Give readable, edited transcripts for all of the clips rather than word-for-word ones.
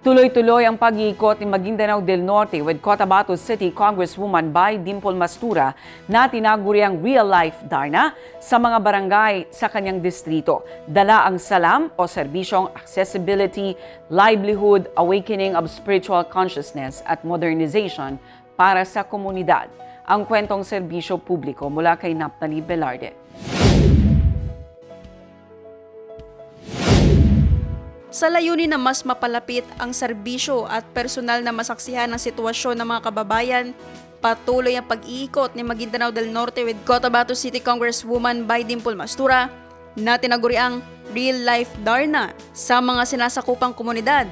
Tuloy-tuloy ang pag-iikot ni Maguindanao del Norte with Cotabato City Congresswoman Bai Dimple Mastura na tinaguriang real-life Darna sa mga barangay sa kanyang distrito. Dala ang salam o serbisyong accessibility, livelihood, awakening of spiritual consciousness at modernization para sa komunidad. Ang kwentong serbisyo publiko mula kay Naphtali Velarde. Sa layunin na mas mapalapit ang serbisyo at personal na masaksihan ng sitwasyon ng mga kababayan, patuloy ang pag-iikot ni Maguindanao del Norte with Cotabato City Congresswoman Bai Dimple Mastura na tinaguriang Real Life Darna sa mga sinasakupang komunidad.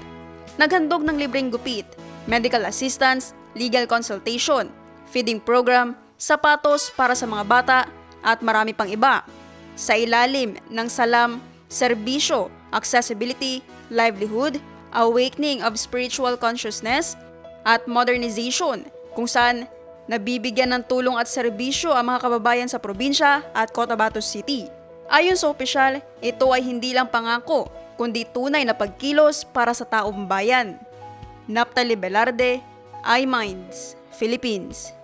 Naghandog ng libreng gupit, medical assistance, legal consultation, feeding program, sapatos para sa mga bata at marami pang iba. Sa ilalim ng salam, serbisyo, accessibility, livelihood, awakening of spiritual consciousness, at modernization, kung saan nabibigyan ng tulong at serbisyo ang mga kababayan sa probinsya at Cotabato City. Ayon sa opisyal, ito ay hindi lang pangako, kundi tunay na pagkilos para sa taong bayan. Naphtali Velarde, iMinds, Philippines.